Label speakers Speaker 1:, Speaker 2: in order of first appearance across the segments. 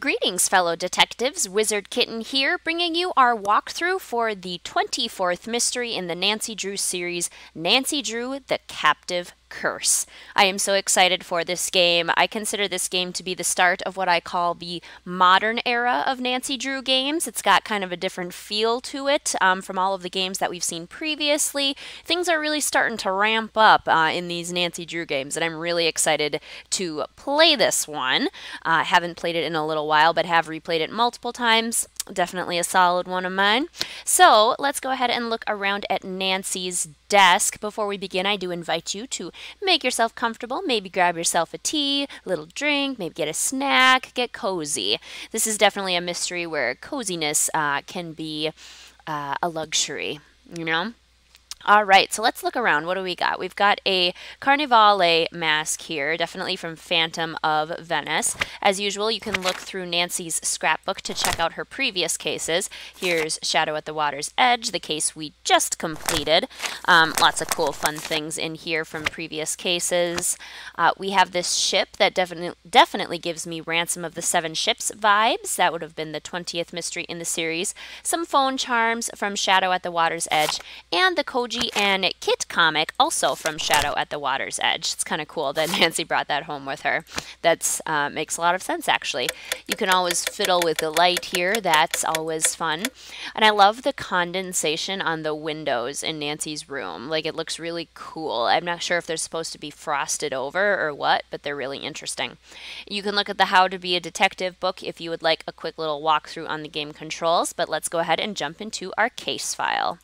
Speaker 1: Greetings, fellow detectives. Wizard Kitten here, bringing you our walkthrough for the 24th mystery in the Nancy Drew series, Nancy Drew, the Captive Curse. I am so excited for this game. I consider this game to be the start of what I call the modern era of Nancy Drew games. It's got kind of a different feel to it from all of the games that we've seen previously. Things are really starting to ramp up in these Nancy Drew games, and I'm really excited to play this one. I haven't played it in a little while, but have replayed it multiple times. Definitely a solid one of mine. So let's go ahead and look around at Nancy's desk. Before we begin, I do invite you to make yourself comfortable. Maybe grab yourself a tea, a little drink, maybe get a snack, get cozy. This is definitely a mystery where coziness can be a luxury, you know? All right, so let's look around. What do we got? We've got a Carnivale mask here, definitely from Phantom of Venice. As usual, you can look through Nancy's scrapbook to check out her previous cases. Here's Shadow at the Water's Edge, the case we just completed. Lots of cool, fun things in here from previous cases. We have this ship that definitely gives me Ransom of the Seven Ships vibes. That would have been the 20th mystery in the series. Some phone charms from Shadow at the Water's Edge, and the Koji and Kit comic, also from Shadow at the Water's Edge. It's kind of cool that Nancy brought that home with her. That makes a lot of sense, actually. You can always fiddle with the light here. That's always fun. And I love the condensation on the windows in Nancy's room. Like, it looks really cool. I'm not sure if they're supposed to be frosted over or what, but they're really interesting. You can look at the How to Be a Detective book if you would like a quick little walkthrough on the game controls, but let's go ahead and jump into our case file.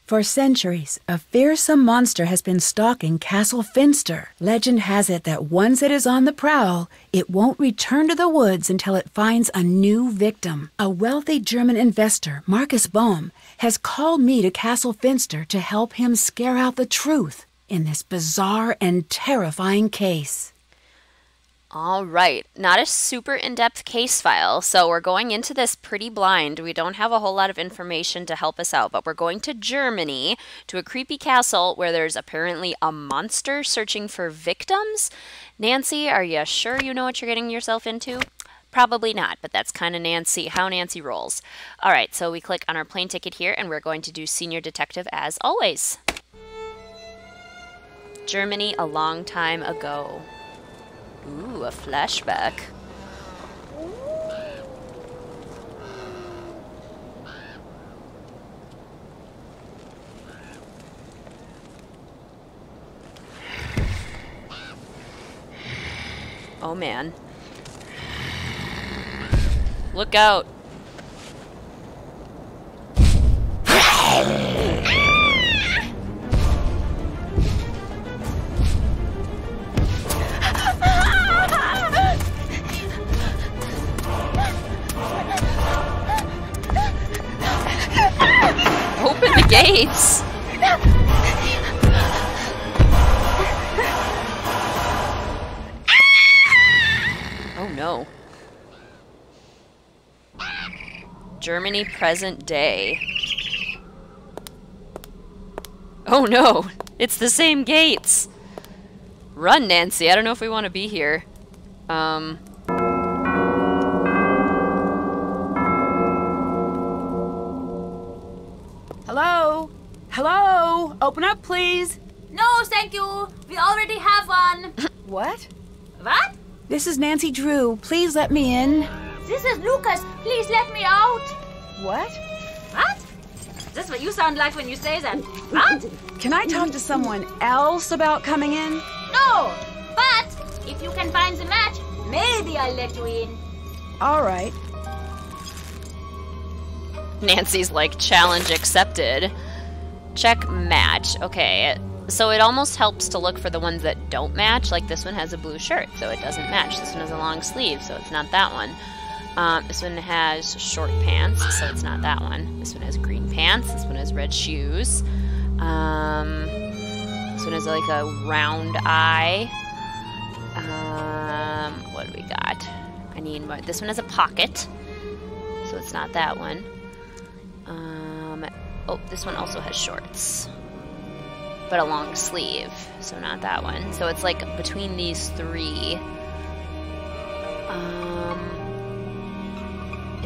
Speaker 2: For centuries, a fearsome monster has been stalking Castle Finster. Legend has it that once it is on the prowl, it won't return to the woods until it finds a new victim. A wealthy German investor, Marcus Bohm, has called me to Castle Finster to help him scare out the truth in this bizarre and terrifying case.
Speaker 1: All right, not a super in-depth case file, so we're going into this pretty blind. We don't have a whole lot of information to help us out, but we're going to Germany, to a creepy castle where there's apparently a monster searching for victims. Nancy, are you sure you know what you're getting yourself into? Probably not, but that's kind of how Nancy rolls. All right, so we click on our plane ticket here, and we're going to do Senior Detective as always. Germany, a long time ago. Ooh, a flashback. Oh man. Look out. Open the gates! Oh no. Germany present day. Oh no! It's the same gates! Run, Nancy! I don't know if we want to be here.
Speaker 2: Hello? Hello? Open up, please.
Speaker 3: No, thank you. We already have one.
Speaker 2: What?
Speaker 3: What?
Speaker 2: This is Nancy Drew. Please let me in.
Speaker 3: This is Lucas. Please let me out.
Speaker 2: What?
Speaker 3: What? That's what you sound like when you say that. What?
Speaker 2: Can I talk to someone else about coming in?
Speaker 3: No. But if you can find the match, maybe I'll let you in.
Speaker 2: All right.
Speaker 1: Nancy's like, challenge accepted. Check match. Okay, so it almost helps to look for the ones that don't match. Like this one has a blue shirt, so it doesn't match. This one has a long sleeve, so it's not that one. This one has short pants, so it's not that one. This one has green pants. This one has red shoes. This one has like a round eye. What do we got? I need more. This one has a pocket, so it's not that one. Oh, this one also has shorts, but a long sleeve, so not that one. So it's like between these three.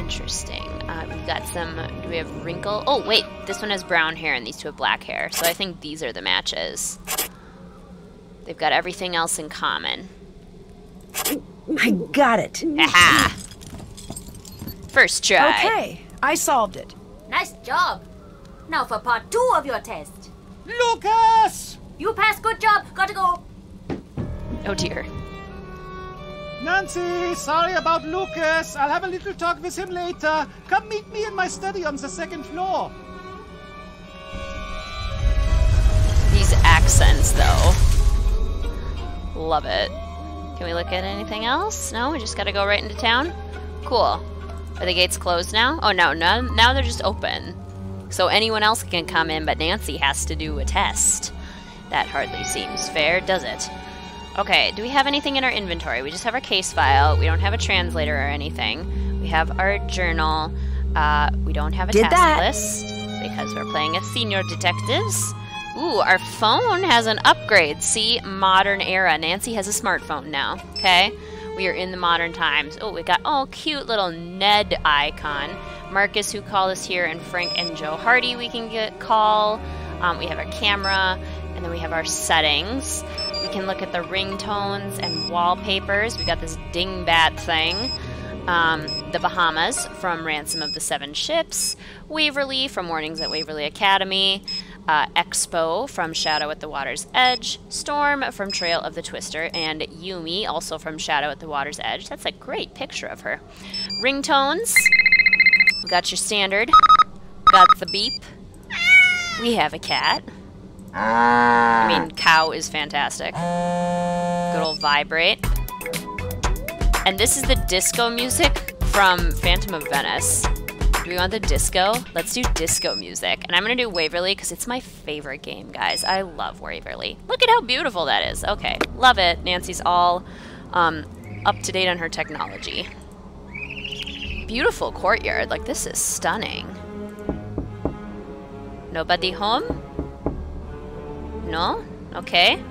Speaker 1: Interesting. We've got some... Do we have wrinkle? Oh, wait. This one has brown hair and these two have black hair. So I think these are the matches. They've got everything else in common.
Speaker 2: I got it.
Speaker 1: Aha! First try.
Speaker 2: Okay, I solved it.
Speaker 3: Nice job. Now for part 2 of your test.
Speaker 4: Lucas!
Speaker 3: You passed, good job. Gotta go.
Speaker 1: Oh dear.
Speaker 4: Nancy, sorry about Lucas. I'll have a little talk with him later. Come meet me in my study on the 2nd floor.
Speaker 1: These accents, though. Love it. Can we look at anything else? No, we just gotta go right into town? Cool. Are the gates closed now? Oh, no, now they're just open. So anyone else can come in, but Nancy has to do a test. That hardly seems fair, does it? Okay, do we have anything in our inventory? We just have our case file. We don't have a translator or anything. We have our journal. We don't have a task list because we're playing as senior detectives. Ooh, our phone has an upgrade. See, modern era. Nancy has a smartphone now, okay? We are in the modern times. Oh, we got, cute little Ned icon. Marcus, who called us here, and Frank and Joe Hardy we can call. We have our camera, and then we have our settings. We can look at the ringtones and wallpapers. We got this dingbat thing. The Bahamas from Ransom of the Seven Ships. Waverly from Warnings at Waverly Academy. Expo from Shadow at the Water's Edge. Storm from Trail of the Twister. And Yumi, also from Shadow at the Water's Edge. That's a great picture of her. Ringtones. We got your standard. Got the beep. We have a cat. I mean, cow is fantastic. Good old vibrate. And this is the disco music from Phantom of Venice. Do we want the disco? Let's do disco music. And I'm going to do Waverly because it's my favorite game, guys. I love Waverly. Look at how beautiful that is. Okay, love it. Nancy's all up to date on her technology. Beautiful courtyard. Like, this is stunning. Nobody home? No? Okay.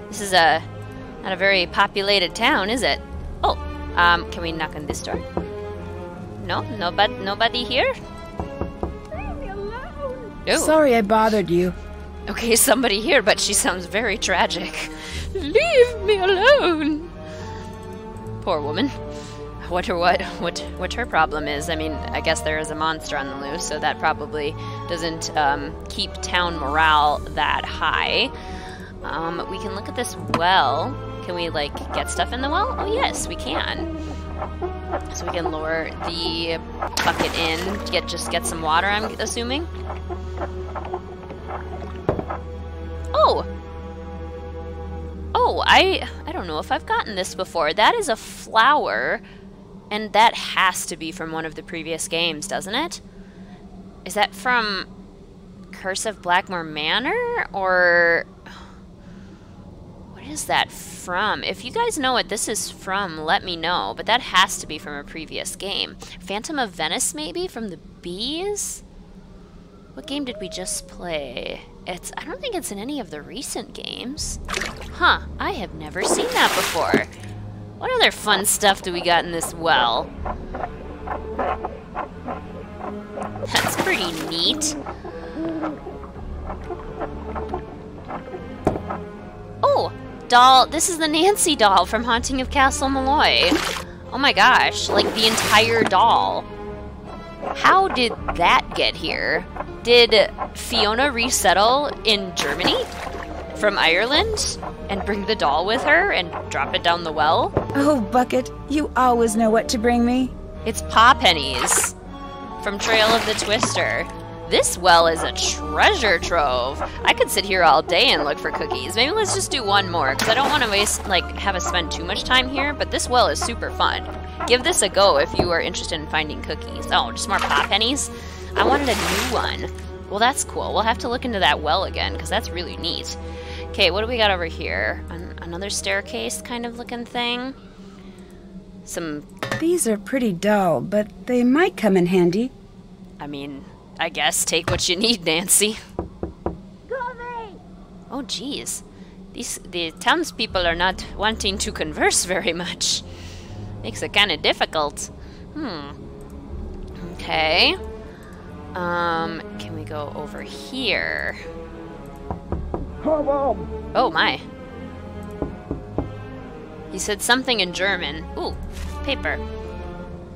Speaker 1: This is not a very populated town, is it? Oh, can we knock on this door? No? Nobody here?
Speaker 3: Leave me alone.
Speaker 1: Oh.
Speaker 2: Sorry I bothered you.
Speaker 1: Okay, somebody here, but she sounds very tragic. Leave me alone. Poor woman. I wonder what her problem is. I mean, I guess there is a monster on the loose, so that probably doesn't keep town morale that high. We can look at this well. Can we, like, get stuff in the well? Oh, yes, we can. So we can lower the bucket in to get some water, I'm assuming. Oh! Oh, I don't know if I've gotten this before. That is a flower, and that has to be from one of the previous games, doesn't it? Is that from Curse of Blackmore Manor, or what is that from? If you guys know what this is from, let me know, but that has to be from a previous game. Phantom of Venice, maybe, from the Bees? What game did we just play? I don't think it's in any of the recent games. Huh, I have never seen that before. What other fun stuff do we got in this well? That's pretty neat. Oh, doll. This is the Nancy doll from Haunting of Castle Malloy. Oh my gosh, like the entire doll. How did that get here? Did Fiona resettle in Germany from Ireland and bring the doll with her and drop it down the well?
Speaker 2: Oh, Bucket, you always know what to bring me.
Speaker 1: It's paw pennies from Trail of the Twister. This well is a treasure trove. I could sit here all day and look for cookies. Maybe let's just do one more, because I don't want to waste, have us spend too much time here, but this well is super fun. Give this a go if you are interested in finding cookies. Oh, just more paw pennies? I wanted a new one. Well, that's cool. We'll have to look into that well again, because that's really neat. Okay, what do we got over here? Another staircase kind of looking thing.
Speaker 2: These are pretty dull, but they might come in handy.
Speaker 1: I mean, I guess take what you need, Nancy. Oh, geez. The townspeople are not wanting to converse very much. Makes it kind of difficult. Okay. Can we go over here? Oh my. He said something in German. Ooh, paper.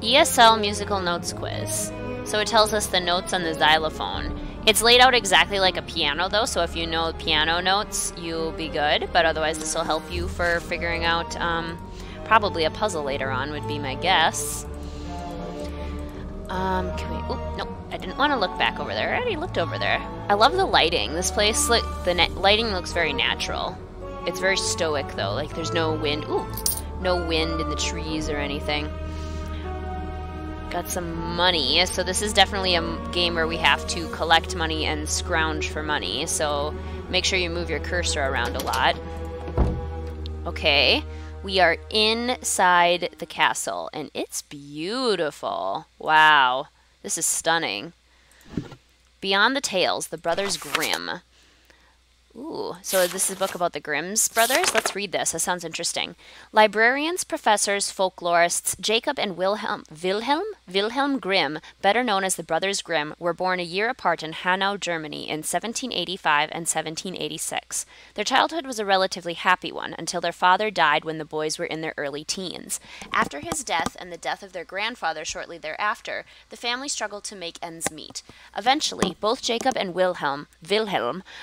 Speaker 1: ESL musical notes quiz. So it tells us the notes on the xylophone. It's laid out exactly like a piano though, so if you know piano notes, you'll be good. But otherwise this will help you for figuring out probably a puzzle later on would be my guess. Can we... Oh, no, I didn't want to look back over there. I already looked over there. I love the lighting. This place, the lighting looks very natural. It's very stoic, though. Like, there's no wind. Ooh, no wind in the trees or anything. Got some money. So this is definitely a game where we have to collect money and scrounge for money. So make sure you move your cursor around a lot. Okay. We are inside the castle, and it's beautiful. Wow, this is stunning. Beyond the Tales, the Brothers Grimm. Ooh, so this is a book about the Grimm's brothers? Let's read this. That sounds interesting. Librarians, professors, folklorists, Jacob and Wilhelm Grimm, better known as the Brothers Grimm, were born a year apart in Hanau, Germany in 1785 and 1786. Their childhood was a relatively happy one until their father died when the boys were in their early teens. After his death and the death of their grandfather shortly thereafter, the family struggled to make ends meet. Eventually, both Jacob and Wilhelm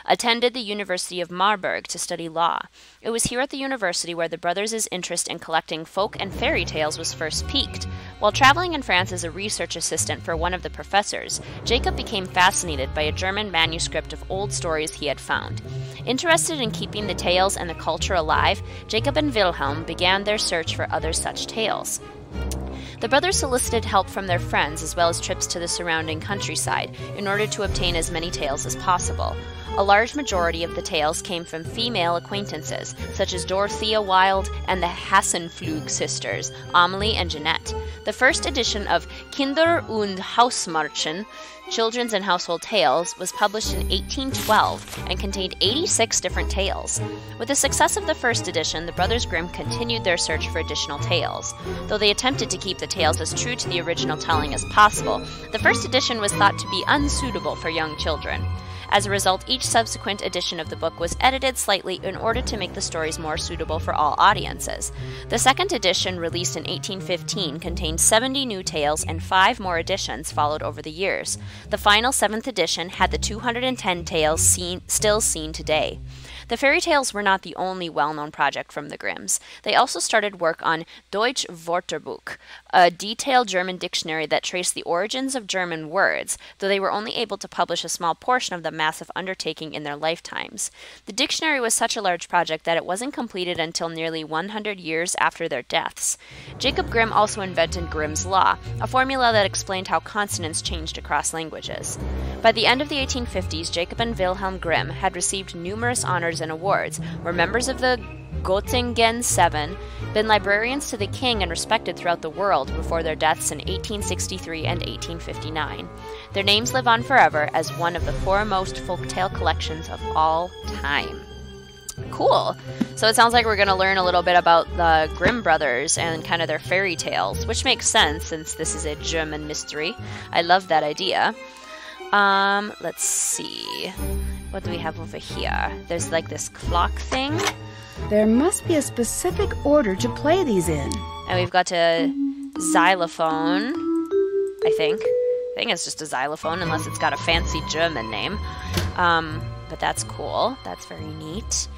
Speaker 1: attended the University of Marburg to study law. It was here at the university where the brothers' interest in collecting folk and fairy tales was first piqued. While traveling in France as a research assistant for one of the professors, Jacob became fascinated by a German manuscript of old stories he had found. Interested in keeping the tales and the culture alive, Jacob and Wilhelm began their search for other such tales. The brothers solicited help from their friends as well as trips to the surrounding countryside in order to obtain as many tales as possible. A large majority of the tales came from female acquaintances, such as Dorothea Wilde and the Hassenpflug sisters, Amelie and Jeanette. The first edition of Kinder- und Hausmärchen, Children's and Household Tales, was published in 1812 and contained 86 different tales. With the success of the first edition, the Brothers Grimm continued their search for additional tales. Though they attempted to keep the tales as true to the original telling as possible, the first edition was thought to be unsuitable for young children. As a result, each subsequent edition of the book was edited slightly in order to make the stories more suitable for all audiences. The second edition, released in 1815, contained 70 new tales, and 5 more editions followed over the years. The final 7th edition had the 210 tales still seen today. The fairy tales were not the only well-known project from the Grimms. They also started work on Deutsch Wörterbuch, a detailed German dictionary that traced the origins of German words, though they were only able to publish a small portion of the massive undertaking in their lifetimes. The dictionary was such a large project that it wasn't completed until nearly 100 years after their deaths. Jacob Grimm also invented Grimm's Law, a formula that explained how consonants changed across languages. By the end of the 1850s, Jacob and Wilhelm Grimm had received numerous honors and awards, were members of the Göttingen Seven, been librarians to the king and respected throughout the world before their deaths in 1863 and 1859. Their names live on forever as one of the foremost folktale collections of all time. Cool. So it sounds like we're going to learn a little bit about the Grimm brothers and kind of their fairy tales, which makes sense since this is a German mystery. I love that idea. Let's see. What do we have over here? There's like this clock thing.
Speaker 2: There must be a specific order to play these in.
Speaker 1: And we've got a xylophone, I think. I think it's just a xylophone unless it's got a fancy German name. But that's cool. That's very neat.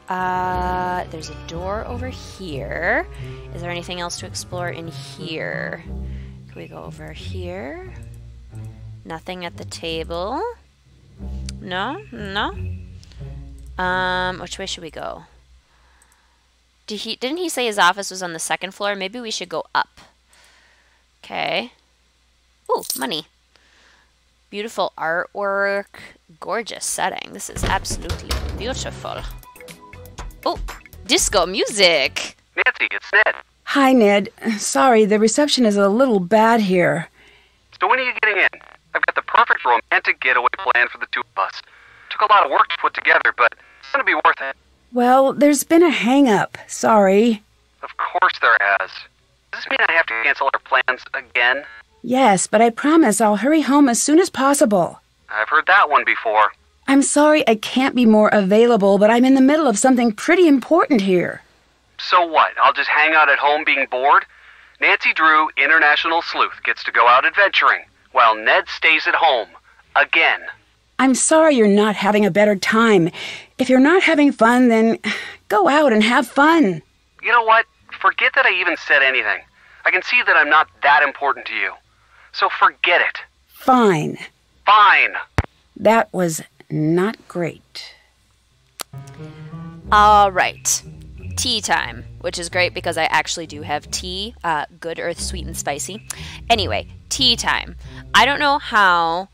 Speaker 1: There's a door over here. Is there anything else to explore in here? Can we go over here? Nothing at the table. No? No? Which way should we go? Didn't he say his office was on the 2nd floor? Maybe we should go up. Okay. Ooh, money. Beautiful artwork. Gorgeous setting. This is absolutely beautiful. Oh, disco music.
Speaker 5: Nancy, it's Ned.
Speaker 2: Hi, Ned. Sorry, the reception is a little bad here.
Speaker 5: So when are you getting in? I've got the perfect romantic getaway plan for the two of us. Took a lot of work to put together, but it's gonna be worth it.
Speaker 2: Well, there's been a hang-up. Sorry.
Speaker 5: Of course there has. Does this mean I have to cancel our plans again?
Speaker 2: Yes, but I promise I'll hurry home as soon as possible.
Speaker 5: I've heard that one before.
Speaker 2: I'm sorry I can't be more available, but I'm in the middle of something pretty important here.
Speaker 5: So what? I'll just hang out at home being bored? Nancy Drew, international sleuth, gets to go out adventuring, while Ned stays at home. Again.
Speaker 2: I'm sorry you're not having a better time. If you're not having fun, then go out and have fun.
Speaker 5: You know what? Forget that I even said anything. I can see that I'm not that important to you. So forget it.
Speaker 2: Fine.
Speaker 5: Fine.
Speaker 2: That was not great.
Speaker 1: All right. Tea time, which is great because I actually do have tea. Good Earth sweet and spicy. Anyway, tea time. I don't know how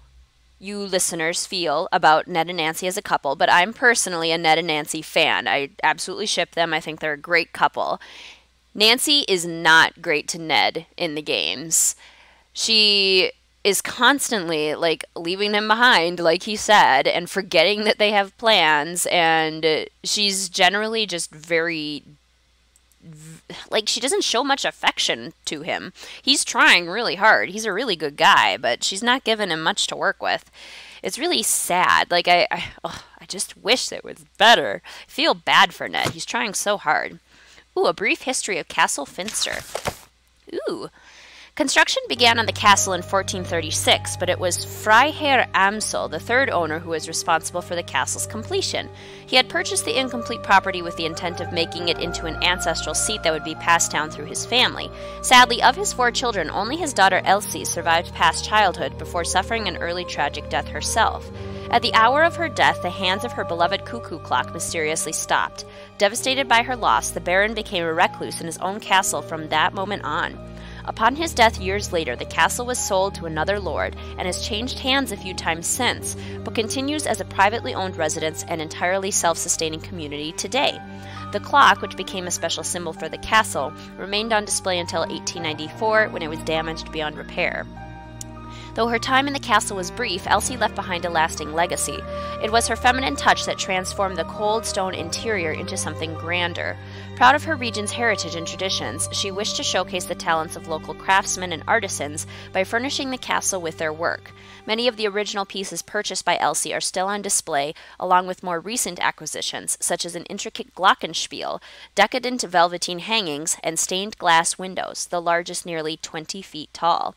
Speaker 1: you listeners feel about Ned and Nancy as a couple, but I'm personally a Ned and Nancy fan. I absolutely ship them. I think they're a great couple. Nancy is not great to Ned in the games. She is constantly, leaving him behind, like he said, and forgetting that they have plans, and she's generally just very... she doesn't show much affection to him. He's trying really hard. He's a really good guy, but she's not giving him much to work with. It's really sad. I just wish it was better. I feel bad for Ned. He's trying so hard. Ooh, a brief history of Castle Finster. Ooh. Construction began on the castle in 1436, but it was Freiherr Amsel, the third owner, who was responsible for the castle's completion. He had purchased the incomplete property with the intent of making it into an ancestral seat that would be passed down through his family. Sadly, of his 4 children, only his daughter Elsie survived past childhood before suffering an early tragic death herself. At the hour of her death, the hands of her beloved cuckoo clock mysteriously stopped. Devastated by her loss, the Baron became a recluse in his own castle from that moment on. Upon his death years later, the castle was sold to another lord and has changed hands a few times since, but continues as a privately owned residence and entirely self-sustaining community today. The clock, which became a special symbol for the castle, remained on display until 1894 when it was damaged beyond repair. Though her time in the castle was brief, Elsie left behind a lasting legacy. It was her feminine touch that transformed the cold stone interior into something grander. Proud of her region's heritage and traditions, she wished to showcase the talents of local craftsmen and artisans by furnishing the castle with their work. Many of the original pieces purchased by Elsie are still on display, along with more recent acquisitions, such as an intricate glockenspiel, decadent velveteen hangings, and stained glass windows, the largest nearly 20 feet tall.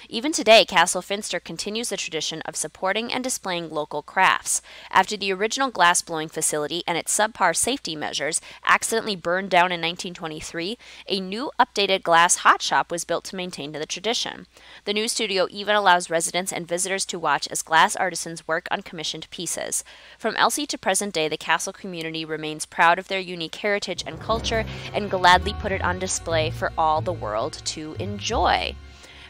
Speaker 1: Even today, Castle Finster continues the tradition of supporting and displaying local crafts. After the original glass-blowing facility and its subpar safety measures accidentally burned down in 1923, a new updated glass hot shop was built to maintain the tradition. The new studio even allows residents and visitors to watch as glass artisans work on commissioned pieces. From Elsie to present day, the castle community remains proud of their unique heritage and culture and gladly put it on display for all the world to enjoy.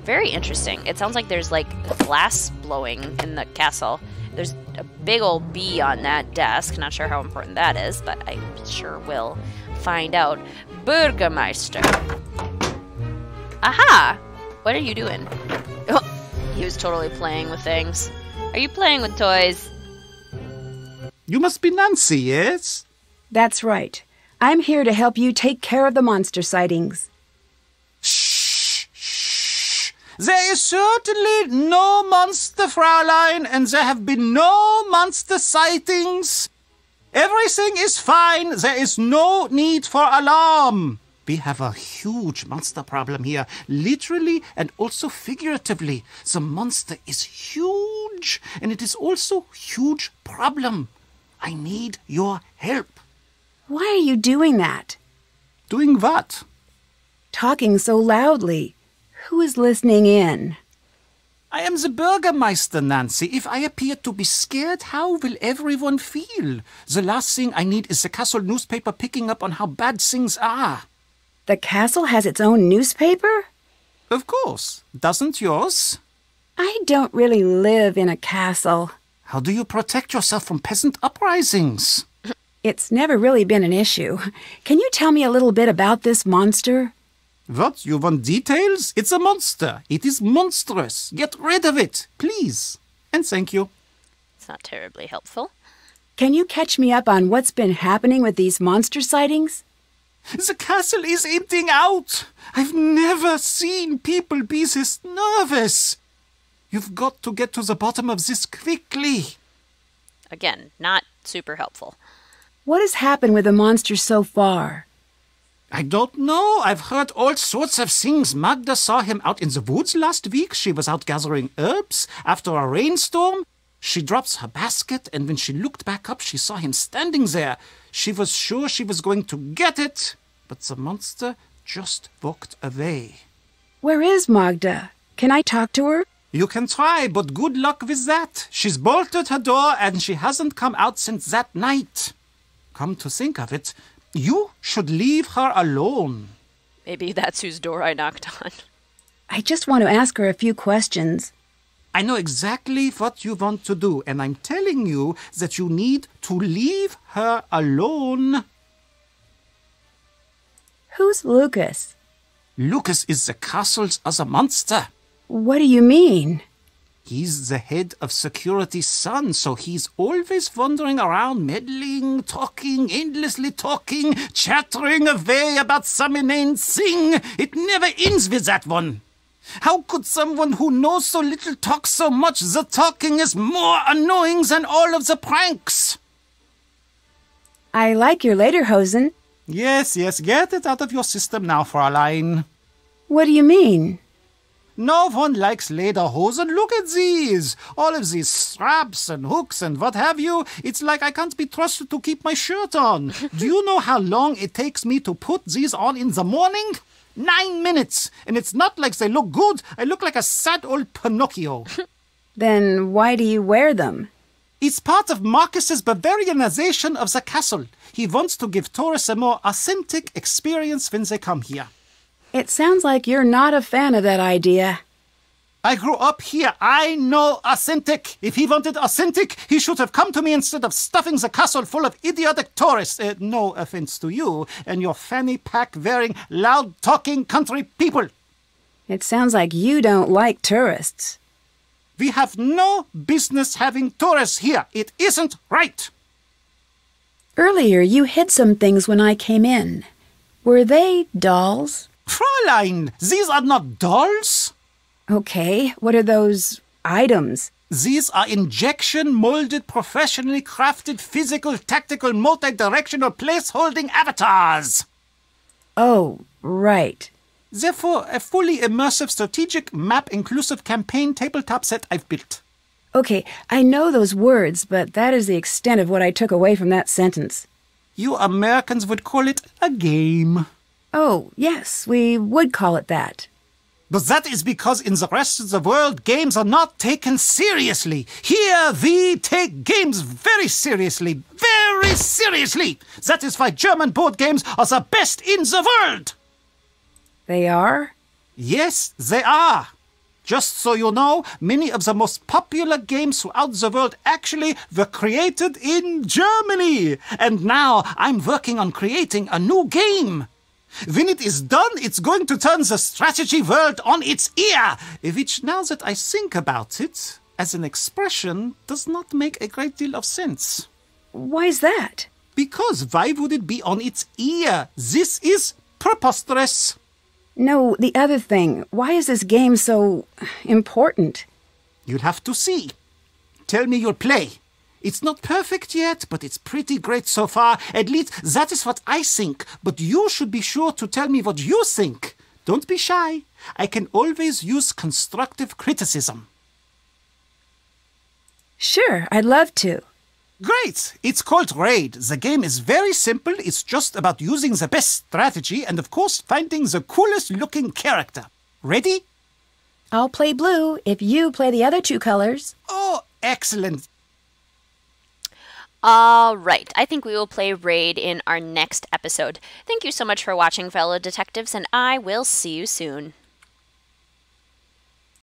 Speaker 1: Very interesting. It sounds like there's glass blowing in the castle. There's a big old bee on that desk. Not sure how important that is, but I sure will find out. Bürgermeister. Aha! What are you doing? Oh, he was totally playing with things. Are you playing with toys?
Speaker 4: You must be Nancy, yes?
Speaker 2: That's right. I'm here to help you take care of the monster sightings.
Speaker 4: There is certainly no monster, Fraulein, and there have been no monster sightings. Everything is fine. There is no need for alarm. We have a huge monster problem here, literally and also figuratively. The monster is huge, and it is also a huge problem. I need your help.
Speaker 2: Why are you doing that?
Speaker 4: Doing what?
Speaker 2: Talking so loudly. Who is listening in?
Speaker 4: I am the Bürgermeister, Nancy. If I appear to be scared, how will everyone feel? The last thing I need is the castle newspaper picking up on how bad things are.
Speaker 2: The castle has its own newspaper?
Speaker 4: Of course. Doesn't yours?
Speaker 2: I don't really live in a castle.
Speaker 4: How do you protect yourself from peasant uprisings?
Speaker 2: It's never really been an issue. Can you tell me a little bit about this monster?
Speaker 4: What? You want details? It's a monster. It is monstrous. Get rid of it, please. And thank you.
Speaker 1: It's not terribly helpful.
Speaker 2: Can you catch me up on what's been happening with these monster sightings?
Speaker 4: The castle is emptying out. I've never seen people be this nervous. You've got to get to the bottom of this quickly.
Speaker 1: Again, not super helpful.
Speaker 2: What has happened with the monster so far?
Speaker 4: I don't know. I've heard all sorts of things. Magda saw him out in the woods last week. She was out gathering herbs after a rainstorm. She drops her basket, and when she looked back up, she saw him standing there. She was sure she was going to get it, but the monster just walked away.
Speaker 2: Where is Magda? Can I talk to her?
Speaker 4: You can try, but good luck with that. She's bolted her door, and she hasn't come out since that night. Come to think of it, you should leave her alone.
Speaker 1: Maybe that's whose door I knocked on.
Speaker 2: I just want to ask her a few questions.
Speaker 4: I know exactly what you want to do, and I'm telling you that you need to leave her alone.
Speaker 2: Who's Lucas?
Speaker 4: Lucas is the castle's other monster.
Speaker 2: What do you mean?
Speaker 4: He's the head of security's son, so he's always wandering around, meddling, talking, endlessly talking, chattering away about some inane thing. It never ends with that one. How could someone who knows so little talk so much? The talking is more annoying than all of the pranks.
Speaker 2: I like your lederhosen.
Speaker 4: Yes, get it out of your system now, Fräulein.
Speaker 2: What do you mean?
Speaker 4: No one likes lederhosen. Look at these. All of these straps and hooks and what have you. It's like I can't be trusted to keep my shirt on. Do you know how long it takes me to put these on in the morning? 9 minutes. And it's not like they look good. I look like a sad old Pinocchio.
Speaker 2: Then why do you wear them?
Speaker 4: It's part of Marcus's Bavarianization of the castle. He wants to give tourists a more authentic experience when they come here.
Speaker 2: It sounds like you're not a fan of that idea.
Speaker 4: I grew up here. I know authentic. If he wanted authentic, he should have come to me instead of stuffing the castle full of idiotic tourists. No offense to you and your fanny pack-wearing, loud-talking country people.
Speaker 2: It sounds like you don't like tourists.
Speaker 4: We have no business having tourists here. It isn't right.
Speaker 2: Earlier, you hid some things when I came in. Were they dolls?
Speaker 4: Fräulein, these are not dolls.
Speaker 2: Okay, what are those items?
Speaker 4: These are injection-molded, professionally crafted, physical, tactical, multi-directional, place-holding avatars.
Speaker 2: Oh, right.
Speaker 4: Therefore, a fully immersive, strategic, map-inclusive campaign tabletop set I've built.
Speaker 2: Okay, I know those words, but that is the extent of what I took away from that sentence.
Speaker 4: You Americans would call it a game.
Speaker 2: Oh, yes, we would call it that.
Speaker 4: But that is because in the rest of the world, games are not taken seriously. Here, we take games very seriously. Very seriously. That is why German board games are the best in the world.
Speaker 2: They are?
Speaker 4: Yes, they are. Just so you know, many of the most popular games throughout the world actually were created in Germany. And now I'm working on creating a new game. When it is done, it's going to turn the strategy world on its ear, which, now that I think about it, as an expression, does not make a great deal of sense.
Speaker 2: Why's that?
Speaker 4: Because why would it be on its ear? This is preposterous.
Speaker 2: No, the other thing. Why is this game so important?
Speaker 4: You'll have to see. Tell me you'll play. It's not perfect yet, but it's pretty great so far. At least that is what I think. But you should be sure to tell me what you think. Don't be shy. I can always use constructive criticism.
Speaker 2: Sure, I'd love to.
Speaker 4: Great! It's called Raid. The game is very simple. It's just about using the best strategy and, of course, finding the coolest looking character. Ready?
Speaker 2: I'll play blue if you play the other two colors.
Speaker 4: Oh, excellent.
Speaker 1: All right, I think we will play Raid in our next episode. Thank you so much for watching, fellow detectives, and I will see you soon.